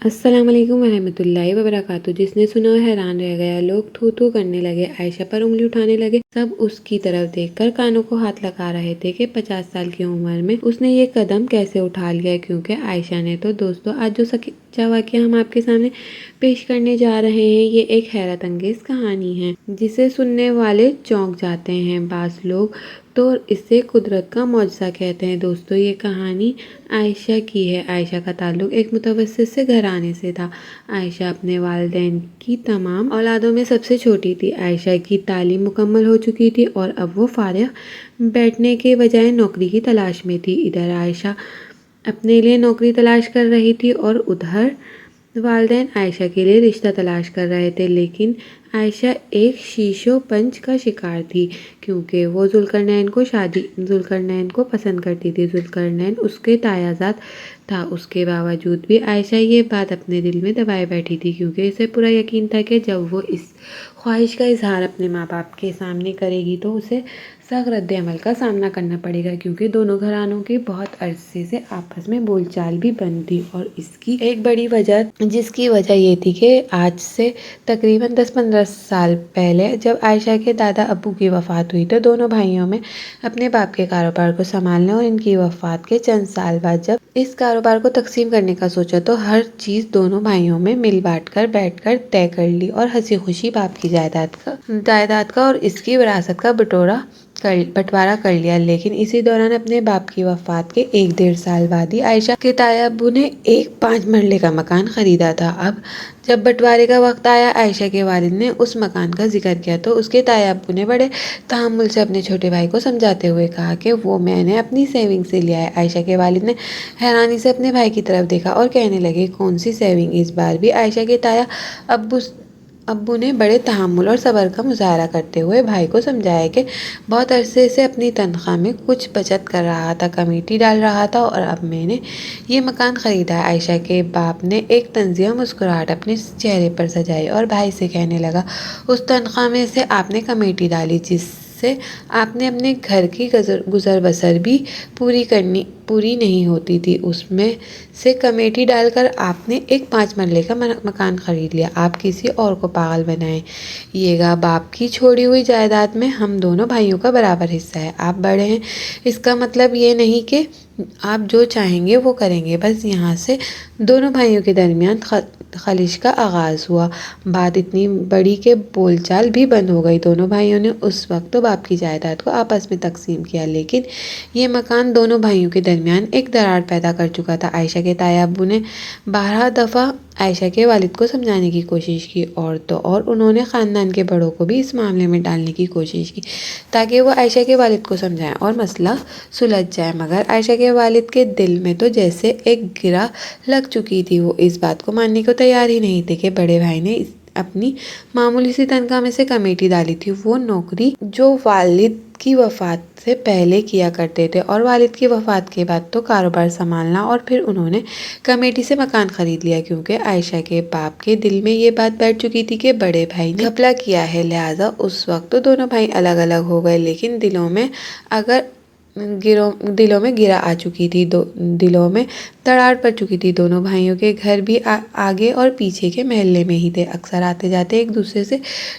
السلام علیکم ورحمۃ اللہ وبرکاتہ۔ جس نے سنا حیران رہ گیا، لوگ تھو تھو کرنے لگے، عائشہ پر انگلی اٹھانے لگے، سب اس کی طرف دیکھ کر کانوں کو ہاتھ لگا رہے تھے کہ 50 سال کی عمر میں اس نے یہ قدم کیسے اٹھا لیا، کیونکہ عائشہ نے تو دوستو آج جو سچا واقعہ ہم آپ کے سامنے پیش کرنے جا رہے ہیں، یہ ایک حیرت انگیز کہانی ہے جسے سننے والے چونک جاتے ہیں۔ بعض لوگ تو اسے قدرت کا معجزہ کہتے ہیں۔ دوستو، یہ کہانی عائشہ کی ہے۔ عائشہ کا تعلق ایک متوسط سے گھرانے سے تھا۔ عائشہ اپنے والدین کی تمام اولادوں میں سب سے چھوٹی تھی۔ عائشہ کی تعلیم مکمل ہو چکی تھی اور اب وہ فارغ بیٹھنے کے بجائے نوکری کی تلاش میں تھی۔ ادھر عائشہ اپنے لیے نوکری تلاش کر رہی تھی اور ادھر والدین عائشہ کے لیے رشتہ تلاش کر رہے تھے، لیکن عائشہ ایک شیش و پنج کا شکار تھی، کیونکہ وہ ذوالقرنین کو پسند کرتی تھی۔ ذوالقرنین اس کے تایا زاد تھا۔ اس کے باوجود بھی عائشہ یہ بات اپنے دل میں دبائے بیٹھی تھی، کیونکہ اسے پورا یقین تھا کہ جب وہ اس خواہش کا اظہار اپنے ماں باپ کے سامنے کرے گی تو اسے سخت رد عمل کا سامنا کرنا پڑے گا، کیونکہ دونوں گھرانوں کی بہت عرصے سے آپس میں بول چال بھی بند تھی، اور اس کی ایک بڑی وجہ یہ تھی کہ آج سے تقریباً 10-15 سال پہلے جب عائشہ کے دادا ابو کی وفات ہوئی تو دونوں بھائیوں میں اپنے باپ کے کاروبار کو سنبھالنے اور ان کی وفات کے چند سال بعد جب اس کاروبار کو تقسیم کرنے کا سوچا تو ہر چیز دونوں بھائیوں میں مل بانٹ کر بیٹھ کر طے کر لی اور ہنسی خوشی باپ کی جائیداد کا اور اس کی وراثت کا بٹوارا کر لیا۔ لیکن اسی دوران اپنے باپ کی وفات کے 1-1.5 سال بعد ہی عائشہ کے تایا ابو نے ایک 5 مرلے کا مکان خریدا تھا۔ اب جب بٹوارے کا وقت آیا، عائشہ کے والد نے اس مکان کا ذکر کیا تو اس کے تایا ابو نے بڑے تحمل سے اپنے چھوٹے بھائی کو سمجھاتے ہوئے کہا کہ وہ میں نے اپنی سیونگ سے لیا ہے۔ عائشہ کے والد نے حیرانی سے اپنے بھائی کی طرف دیکھا اور کہنے لگے، کون سی سیونگ؟ اس بار بھی عائشہ کے تایا ابو نے بڑے تحمل اور صبر کا مظاہرہ کرتے ہوئے بھائی کو سمجھایا کہ بہت عرصے سے اپنی تنخواہ میں کچھ بچت کر رہا تھا، کمیٹی ڈال رہا تھا اور اب میں نے یہ مکان خریدا ہے۔ عائشہ کے باپ نے ایک طنزیہ مسکراہٹ اپنے چہرے پر سجائی اور بھائی سے کہنے لگا، اس تنخواہ میں سے آپ نے کمیٹی ڈالی جس سے آپ نے اپنے گھر کی گزر بسر بھی پوری نہیں ہوتی تھی، اس میں سے کمیٹی ڈال کر آپ نے ایک 5 مرلے کا مکان خرید لیا۔ آپ کسی اور کو پاگل بنائیے گا، باپ کی چھوڑی ہوئی جائیداد میں ہم دونوں بھائیوں کا برابر حصہ ہے۔ آپ بڑے ہیں، اس کا مطلب یہ نہیں کہ آپ جو چاہیں گے وہ کریں گے۔ بس یہاں سے دونوں بھائیوں کے درمیان خلش کا آغاز ہوا۔ بات اتنی بڑی کہ بول چال بھی بند ہو گئی۔ دونوں بھائیوں نے اس وقت تو باپ کی جائیداد کو آپس میں تقسیم کیا، لیکن یہ مکان دونوں بھائیوں کے درمیان ایک دراڑ پیدا کر چکا تھا۔ عائشہ کے تایا ابو نے 12 دفعہ عائشہ کے والد کو سمجھانے کی کوشش کی اور انہوں نے خاندان کے بڑوں کو بھی اس معاملے میں ڈالنے کی کوشش کی تاکہ وہ عائشہ کے والد کو سمجھائیں اور مسئلہ سلجھ جائے، مگر عائشہ کے والد کے دل میں تو جیسے ایک گرہ لگ چکی تھی۔ وہ اس بات کو ماننے کو تیار ہی نہیں تھے کہ بڑے بھائی نے اپنی معمولی سی تنخواہ میں سے کمیٹی ڈالی تھی، وہ نوکری جو والد کی وفات سے پہلے کیا کرتے تھے، اور والد کی وفات کے بعد تو کاروبار سنبھالنا، اور پھر انہوں نے کمیٹی سے مکان خرید لیا، کیونکہ عائشہ کے باپ کے دل میں یہ بات بیٹھ چکی تھی کہ بڑے بھائی نے گھپلہ کیا ہے۔ لہٰذا اس وقت تو دونوں بھائی الگ الگ ہو گئے، لیکن دلوں میں گرہ آ چکی تھی، دلوں میں دراڑ پڑ چکی تھی۔ دونوں بھائیوں کے گھر بھی آگے اور پیچھے کے محلے میں ہی تھے، اکثر آتے جاتے ایک دوسرے سے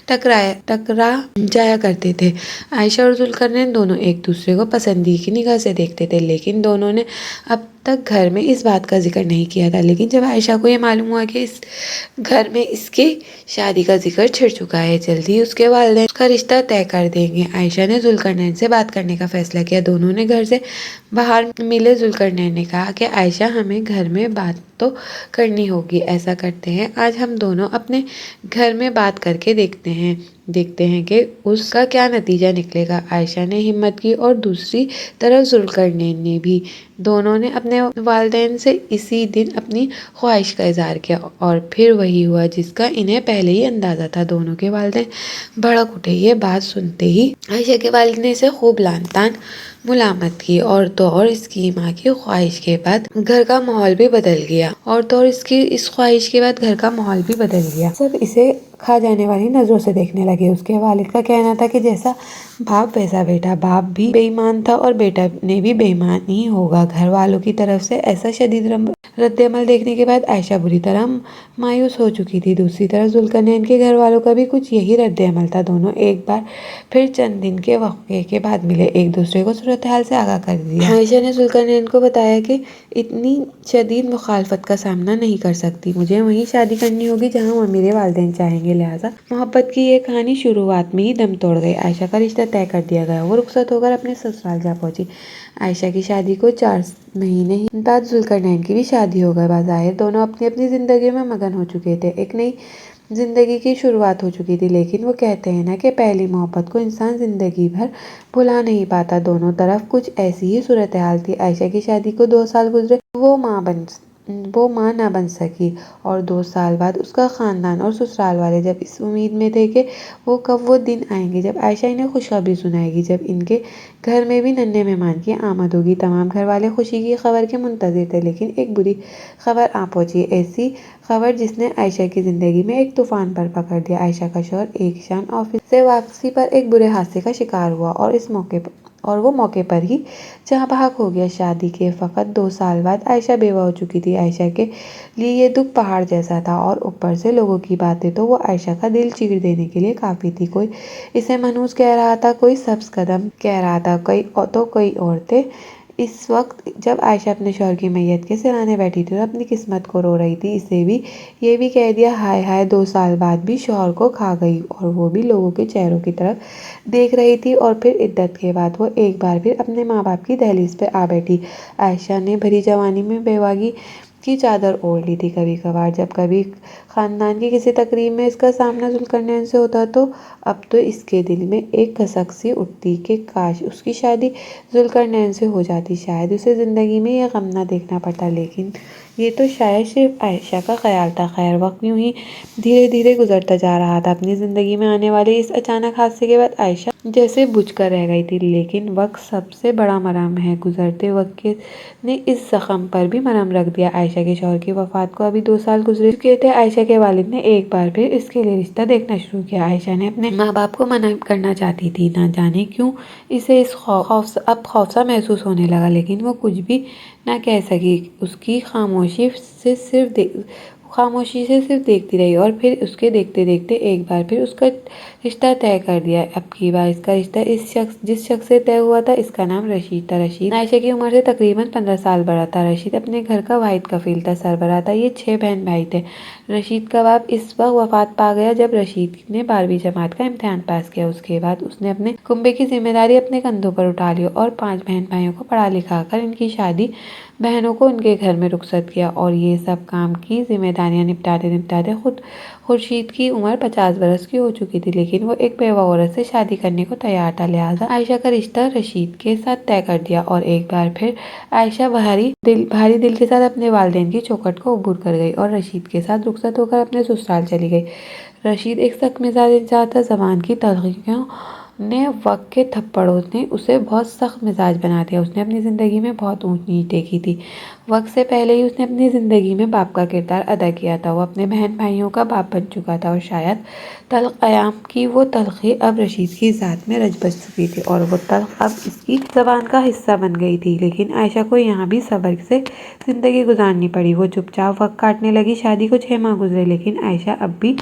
ٹکرا جایا کرتے تھے۔ عائشہ اور ذوالقرنین دونوں ایک دوسرے کو پسندیدگی کی نگاہ سے دیکھتے تھے، لیکن دونوں نے اب تک گھر میں اس بات کا ذکر نہیں کیا تھا۔ لیکن جب عائشہ کو یہ معلوم ہوا کہ اس گھر میں اس کی شادی کا ذکر چھڑ چکا ہے، جلد ہی اس کے والدین اس کا رشتہ طے کر دیں گے، عائشہ نے ذوالقرنین سے بات کرنے کا فیصلہ کیا۔ دونوں نے گھر سے باہر ملے۔ ذوالقرنین نے کہا کہ عائشہ، ہمیں گھر میں بات تو کرنی ہوگی، ایسا کرتے ہیں آج ہم دونوں اپنے گھر میں بات کر کے دیکھتے ہیں کہ اس کا کیا نتیجہ نکلے گا۔ عائشہ نے ہمت کی اور دوسری طرف ذوالقرنین نے بھی۔ دونوں نے اپنے والدین سے اسی دن اپنی خواہش کا اظہار کیا، اور پھر وہی ہوا جس کا انہیں پہلے ہی اندازہ تھا۔ دونوں کے والدین بھڑک اٹھے۔ یہ بات سنتے ہی عائشہ کے والد نے اسے خوب لعن طعن ملامت کی، اور اس کی ماں کی خواہش کے بعد گھر کا ماحول بھی بدل گیا، سب اسے کھا جانے والی نظروں سے دیکھنے لگے۔ اس کے والد کا کہنا تھا کہ جیسا باپ ویسا بیٹا، باپ بھی بے ایمان تھا اور بیٹا نے بھی بے ایمان ہی ہوگا۔ گھر والوں کی طرف سے ایسا شدید رد عمل دیکھنے کے بعد عائشہ بری طرح مایوس ہو چکی تھی۔ دوسری طرف ذوالقرنین کے گھر والوں کا بھی کچھ یہی رد عمل تھا۔ دونوں ایک بار پھر چند دن کے وقفے کے بعد ملے، ایک دوسرے کو صورتحال سے آگاہ کر دیا۔ عائشہ نے ذوالقرنین کو بتایا کہ اتنی شدید مخالفت کا سامنا نہیں کر سکتی، مجھے وہیں شادی کرنی ہوگی جہاں میرے والدین چاہیں گے، لہٰذا محبت کی یہ کہانی شروعات میں ہی دم توڑ گئی۔ عائشہ کا رشتہ طے کر دیا گیا، وہ رخصت ہو کر اپنے سسرال جا پہنچی۔ عائشہ کی شادی کو 4 مہینے ہی بعد ذوالقرنین کی بھی شادی ہو گئی۔ بظاہر دونوں اپنی اپنی زندگیوں میں مگن ہو چکے تھے، ایک نئی زندگی کی شروعات ہو چکی تھی، لیکن وہ کہتے ہیں نا کہ پہلی محبت کو انسان زندگی بھر بھلا نہیں پاتا۔ دونوں طرف کچھ ایسی ہی صورتحال تھی۔ عائشہ کی شادی کو 2 سال گزرے، وہ ماں نہ بن سکی، اور 2 سال بعد اس کا خاندان اور سسرال والے جب اس امید میں تھے کہ کب وہ دن آئیں گے جب عائشہ انہیں خوشخبری سنائے گی، جب ان کے گھر میں بھی ننھے مہمان کی آمد ہوگی۔ تمام گھر والے خوشی کی خبر کے منتظر تھے، لیکن ایک بری خبر آ پہنچی، ایسی خبر جس نے عائشہ کی زندگی میں ایک طوفان برپا کر دیا۔ عائشہ کا شوہر ایک شام آفس سے واپسی پر ایک برے حادثے کا شکار ہوا اور وہ موقع پر ہی جاں بحق ہو گیا۔ شادی کے فقط 2 سال بعد عائشہ بیوہ ہو چکی تھی۔ عائشہ کے لیے یہ دکھ پہاڑ جیسا تھا، اور اوپر سے لوگوں کی باتیں تو وہ عائشہ کا دل چیر دینے کے لیے کافی تھی۔ کوئی اسے منحوس کہہ رہا تھا، کوئی سبز قدم کہہ رہا تھا، تو کئی عورتیں اس وقت جب عائشہ اپنے شوہر کی میت کے سرانے بیٹھی تھی اور اپنی قسمت کو رو رہی تھی، اسے بھی یہ بھی کہہ دیا، ہائے ہائے 2 سال بعد بھی شوہر کو کھا گئی، اور وہ بھی لوگوں کے چہروں کی طرف دیکھ رہی تھی۔ اور پھر عدت کے بعد وہ ایک بار پھر اپنے ماں باپ کی دہلیز پہ آ بیٹھی۔ عائشہ نے بھری جوانی میں بیواگی کی چادر اوڑھ لی تھی۔ کبھی کبھار جب کبھی خاندان کی کسی تقریب میں اس کا سامنا ذوالقرنین سے ہوتا تو اب تو اس کے دل میں ایک کھسک سی اٹھتی کہ کاش اس کی شادی ذوالقرنین سے ہو جاتی، شاید اسے زندگی میں یہ غم نہ دیکھنا پڑتا۔ لیکن یہ تو شاید صرف عائشہ کا خیال تھا۔ خیر، وقت یوں ہی دھیرے دھیرے گزرتا جا رہا تھا۔ اپنی زندگی میں آنے والے اس اچانک حادثے کے بعد عائشہ جیسے بجھ کر رہ گئی تھی، لیکن وقت سب سے بڑا مرہم ہے، گزرتے وقت نے اس زخم پر بھی مرہم رکھ دیا۔ عائشہ کے شوہر کی وفات کو ابھی 2 سال گزر چکے تھے۔ عائشہ کے والد نے ایک بار پھر اس کے لیے رشتہ دیکھنا شروع کیا۔ عائشہ نے اپنے ماں باپ کو منع کرنا چاہتی تھی، نہ جانے کیوں اسے اب خوف سا محسوس ہونے لگا، لیکن وہ کچھ بھی نہ کہہ سکی۔ اس کی خاموشی سے صرف دیکھتی رہی، اور پھر اس کے دیکھتے دیکھتے ایک بار پھر اس کا رشتہ طے کر دیا۔ اب کی بار اس کا رشتہ جس شخص سے طے ہوا تھا، اس کا نام رشید تھا۔ رشید عائشہ کی عمر سے تقریباً 15 سال بڑا تھا۔ رشید اپنے گھر کا واحد کفیل تھا، سربراہ تھا۔ یہ 6 بہن بھائی تھے۔ رشید کا باپ اس وقت وفات پا گیا جب رشید نے 12ویں جماعت کا امتحان پاس کیا۔ اس کے بعد اس نے اپنے کنبے کی ذمہ داری اپنے کندھوں پر اٹھا لی اور 5 بہن بھائیوں کو پڑھا لکھا کر ان کی شادی بہنوں کو ان کے گھر میں رخصت کیا، اور یہ سب کام کی ذمہ داریاں نپٹاتے خود خورشید کی عمر 50 برس کی ہو چکی تھی، لیکن وہ ایک بیوہ عورت سے شادی کرنے کو تیار تھا، لہٰذا عائشہ کا رشتہ رشید کے ساتھ طے کر دیا، اور ایک بار پھر عائشہ بھاری دل کے ساتھ اپنے والدین کی چوکھٹ کو عبور کر گئی اور رشید کے ساتھ رخصت ہو کر اپنے سسرال چلی گئی۔ رشید ایک سخت مزاج انسان تھا۔ زبان کی تلخیوں نے، وقت کے تھپڑوں نے اسے بہت سخت مزاج بنا دیا۔ اس نے اپنی زندگی میں بہت اونچ نیچ دیکھی تھی۔ وقت سے پہلے ہی اس نے اپنی زندگی میں باپ کا کردار ادا کیا تھا۔ وہ اپنے بہن بھائیوں کا باپ بن چکا تھا، اور شاید تلخ ایام کی وہ تلخی اب رشید کی ذات میں رچ بس چکی تھی، اور وہ تلخ اب اس کی زبان کا حصہ بن گئی تھی۔ لیکن عائشہ کو یہاں بھی صبر سے زندگی گزارنی پڑی۔ وہ چپ چاپ وقت کاٹنے لگی۔ شادی کو 6 ماہ گزرے، لیکن عائشہ اب بھی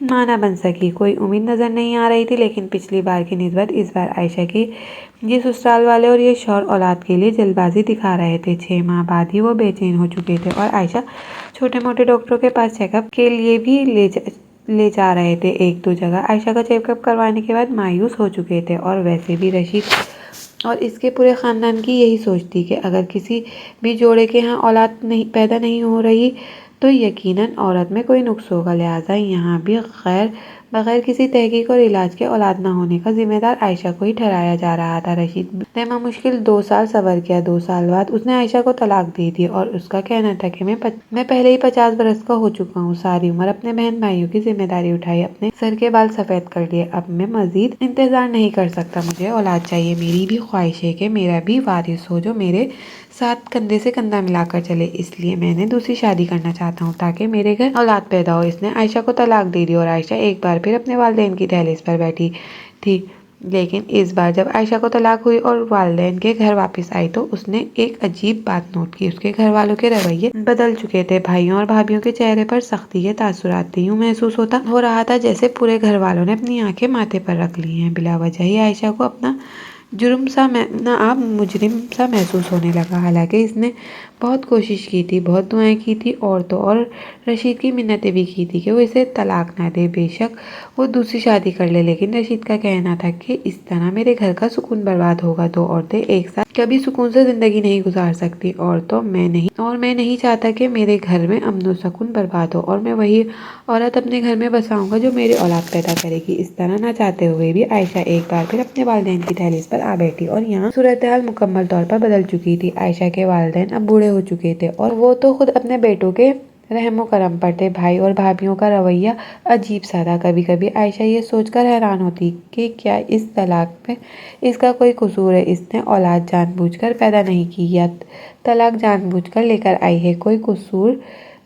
ماں نہ بن سکی۔ کوئی امید نظر نہیں آ رہی تھی، لیکن پچھلی بار کی نسبت اس بار عائشہ کے یہ سسرال والے اور یہ شوہر اولاد کے لیے جلد بازی دکھا رہے تھے۔ 6 ماہ بعد ہی وہ بے چین ہو چکے تھے، اور عائشہ چھوٹے موٹے ڈاکٹروں کے پاس چیک اپ کے لیے بھی لے جا رہے تھے۔ 1-2 جگہ عائشہ کا چیک اپ کروانے کے بعد مایوس ہو چکے تھے، اور ویسے بھی رشید اور اس کے پورے خاندان کی یہی سوچ تھی کہ اگر کسی بھی جوڑے کے ہاں اولاد پیدا نہیں ہو رہی تو یقیناً عورت میں کوئی نقص ہوگا، لہٰذا یہاں بھی بغیر کسی تحقیق اور علاج کے اولاد نہ ہونے کا ذمہ دار عائشہ کو ہی ٹھہرایا جا رہا تھا۔ رشید نے مشکل 2 سال صبر کیا۔ 2 سال بعد اس نے عائشہ کو طلاق دے دی، اور اس کا کہنا تھا کہ میں پہلے ہی 50 برس کا ہو چکا ہوں، ساری عمر اپنے بہن بھائیوں کی ذمہ داری اٹھائی، اپنے سر کے بال سفید کر لیے، اب میں مزید انتظار نہیں کر سکتا، مجھے اولاد چاہیے۔ میری بھی خواہش ہے کہ میرا بھی وارث ہو جو میرے ساتھ کندھے سے کندھا ملا کر چلے، اس لیے میں نے دوسری شادی کرنا چاہتا ہوں تاکہ میرے گھر اولاد پیدا ہو۔ اس نے عائشہ کو طلاق دے دی اور عائشہ ایک بار پھر اپنے والدین کی دہلیز پر بیٹھی تھی، لیکن اس بار جب عائشہ کو طلاق ہوئی اور والدین کے گھر واپس آئی تو اس نے ایک عجیب بات نوٹ کی، اس کے گھر والوں کے رویے بدل چکے تھے۔ بھائیوں اور بھابھیوں کے چہرے پر سختی کے تاثرات تھے، یوں محسوس ہو رہا تھا جیسے پورے گھر والوں نے اپنی آنکھیں ماتھے پر رکھ لی ہیں۔ بلا وجہ ہی عائشہ کو اپنا مجرم سا محسوس ہونے لگا، حالانکہ اس نے بہت کوشش کی تھی، بہت دعائیں کی تھی، عورتوں اور رشید کی منتیں بھی کی تھی کہ وہ اسے طلاق نہ دے، بے شک وہ دوسری شادی کر لے، لیکن رشید کا کہنا تھا کہ اس طرح میرے گھر کا سکون برباد ہوگا۔ دو عورتیں ایک ساتھ کبھی سکون سے زندگی نہیں گزار سکتی، اور میں نہیں چاہتا کہ میرے گھر میں امن و سکون برباد ہو، اور میں وہی عورت اپنے گھر میں بساؤں گا جو میری اولاد پیدا کرے گی۔ اس طرح نہ چاہتے ہوئے بھی عائشہ ایک بار پھر اپنے والدین کی دہلیز پر آ بیٹھی، اور یہاں صورتحال مکمل طور پر بدل چکی تھی۔ عائشہ کے والدین اب بوڑھے ہو چکے تھے اور وہ تو خود اپنے بیٹوں کے رحم و کرم پر تھے۔ بھائی اور بھابھیوں کا رویہ عجیب سا تھا۔ کبھی کبھی عائشہ یہ سوچ کر حیران ہوتی کہ کیا اس طلاق میں اس کا کوئی قصور ہے؟ اس نے اولاد جان بوجھ کر پیدا نہیں کی یا طلاق جان بوجھ کر لے کر آئی ہے؟ کوئی قصور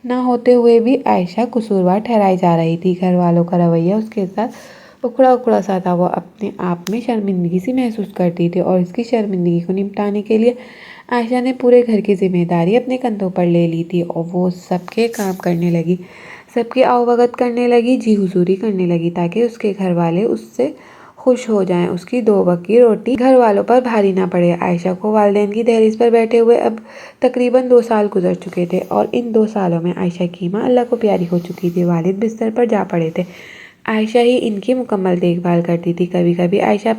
نہ ہوتے ہوئے بھی عائشہ قصوروار ٹھہرائی جا رہی تھی۔ گھر والوں کا رویہ اس کے ساتھ اکھڑا سا تھا۔ وہ اپنے آپ میں شرمندگی سی محسوس کرتی تھی، اور اس کی شرمندگی کو نمٹانے کے لیے عائشہ نے پورے گھر کی ذمہ داری اپنے کندھوں پر لے لی تھی، اور وہ سب کے کام کرنے لگی، سب کی آؤ بھگت کرنے لگی، جی حضوری کرنے لگی تاکہ اس کے گھر والے اس سے خوش ہو جائیں، اس کی دو وقت کی روٹی گھر والوں پر بھاری نہ پڑے۔ عائشہ کو والدین کی دہلیز پر بیٹھے ہوئے اب تقریباً 2 سال گزر چکے تھے، اور ان 2 سالوں میں عائشہ کی ماں اللہ کو پیاری ہو چکی تھی۔ والد بستر پر جا پڑے تھے، عائشہ ہی ان کی مکمل دیکھ بھال کرتی تھی۔ کبھی کبھی عائشہ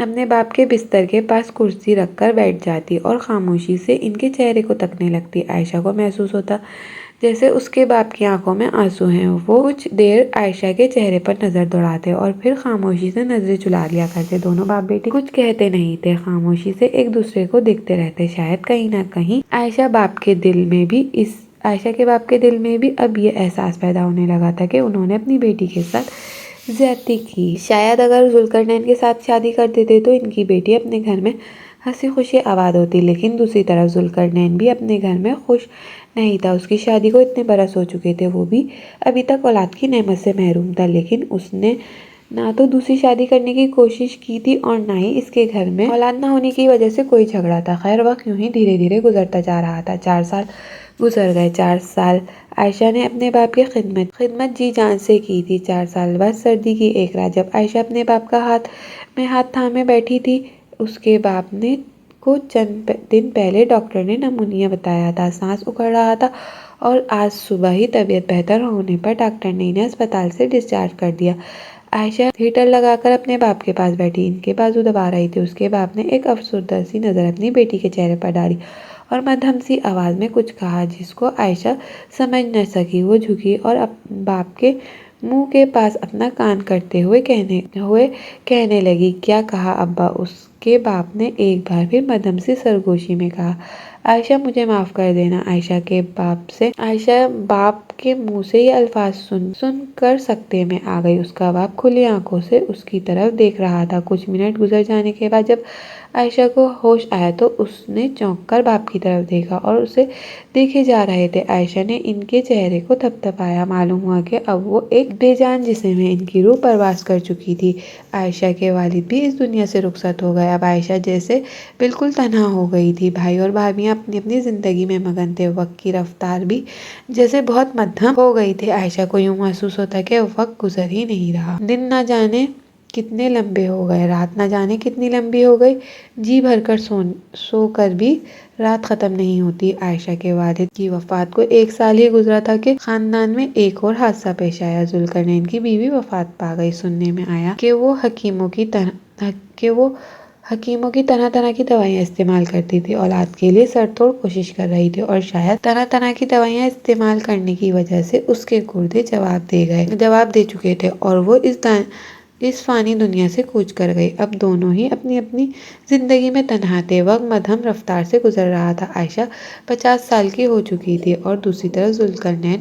اپنے باپ کے بستر کے پاس کرسی رکھ کر بیٹھ جاتی اور خاموشی سے ان کے چہرے کو تکنے لگتی۔ عائشہ کو محسوس ہوتا جیسے اس کے باپ کی آنکھوں میں آنسو ہیں۔ وہ کچھ دیر عائشہ کے چہرے پر نظر دوڑاتے اور پھر خاموشی سے نظریں چلا لیا کرتے۔ دونوں باپ بیٹی کچھ کہتے نہیں تھے، خاموشی سے ایک دوسرے کو دیکھتے رہتے۔ شاید کہیں نہ کہیں عائشہ کے باپ کے دل میں بھی اب یہ احساس پیدا ہونے لگا تھا کہ انہوں نے اپنی بیٹی کے ساتھ زیادتی کی۔ شاید اگر ذوالقرنین کے ساتھ شادی کر دیتے تو ان کی بیٹی اپنے گھر میں ہنسی خوشی آباد ہوتی، لیکن دوسری طرف ذوالقرنین بھی اپنے گھر میں خوش نہیں تھا۔ اس کی شادی کو اتنے برس ہو چکے تھے، وہ بھی ابھی تک اولاد کی نعمت سے محروم تھا، لیکن اس نے نہ تو دوسری شادی کرنے کی کوشش کی تھی اور نہ ہی اس کے گھر میں اولاد نہ ہونے کی وجہ سے کوئی جھگڑا تھا۔ خیر، وقت یوں ہی دھیرے دھیرے گزرتا جا رہا تھا۔ 4 سال گزر گئے۔ 4 سال عائشہ نے اپنے باپ کی خدمت جی جان سے کی تھی۔ 4 سال بعد سردی کی ایک رات جب عائشہ اپنے باپ کا ہاتھ تھامے بیٹھی تھی، اس کے باپ کو چند دن پہلے ڈاکٹر نے نمونیا بتایا تھا، سانس اکھڑ رہا تھا، اور آج صبح ہی طبیعت بہتر ہونے پر ڈاکٹر نے انہیں اسپتال سے ڈسچارج کر دیا۔ عائشہ ہیٹر لگا کر اپنے باپ کے پاس بیٹھی، ان کے بازو دبا رہی تھی۔ اس کے باپ نے ایک افسردہ سی نظر اپنی بیٹی کے چہرے پر ڈالی اور مدھم سی آواز میں کچھ کہا جس کو عائشہ سمجھ نہ سکی۔ وہ جھکی اور باپ کے منہ کے پاس اپنا کان کرتے ہوئے کہنے لگی، کیا کہا ابا؟ اس کے باپ نے ایک بار پھر مدھم سی سرگوشی میں کہا۔ عائشہ، مجھے معاف کر دینا۔ عائشہ باپ کے منہ سے یہ الفاظ سن کر سکتے میں آ گئی۔ اس کا باپ کھلی آنکھوں سے اس کی طرف دیکھ رہا تھا۔ کچھ منٹ گزر جانے کے بعد جب عائشہ کو ہوش آیا تو اس نے چونک کر باپ کی طرف دیکھا اور اسے دیکھے جا رہے تھے۔ عائشہ نے ان کے چہرے کو تھپتھپایا۔ معلوم ہوا کہ اب وہ ایک بے جان جسم میں ان کی روح پرواز کر چکی تھی۔ عائشہ کے والد بھی اس دنیا سے رخصت ہو گئے۔ اب عائشہ جیسے بالکل تنہا ہو گئی تھی۔ بھائی اور بھابھیاں اپنی اپنی زندگی میں مگن تھے۔ وقت کی رفتار بھی جیسے بہت مدھم ہو گئی تھی۔ عائشہ کو یوں محسوس ہوتا کہ وقت گزر ہی نہیں رہا۔ دن نہ جانے کتنے لمبے ہو گئے، رات نہ جانے کتنی لمبی ہو گئی، جی بھر کر سو کر بھی رات ختم نہیں ہوتی۔ عائشہ کے والد کی وفات کو 1 سال ہی گزرا تھا کہ خاندان میں ایک اور حادثہ پیش آیا۔ ذوالقرنین کی بیوی وفات پا گئی۔ سننے میں آیا کہ وہ حکیموں کی طرح طرح کی دوائیاں استعمال کرتی تھی، اولاد کے لیے سر توڑ کوشش کر رہی تھی، اور شاید طرح طرح کی دوائیاں استعمال کرنے کی وجہ سے اس کے گردے جواب دے چکے تھے اور وہ اس فانی دنیا سے کوچ کر گئی۔ اب دونوں ہی اپنی اپنی زندگی میں تنہا تھے۔ وقت مدھم رفتار سے گزر رہا تھا۔ عائشہ 50 سال کی ہو چکی تھی اور دوسری طرف ذوالقرنین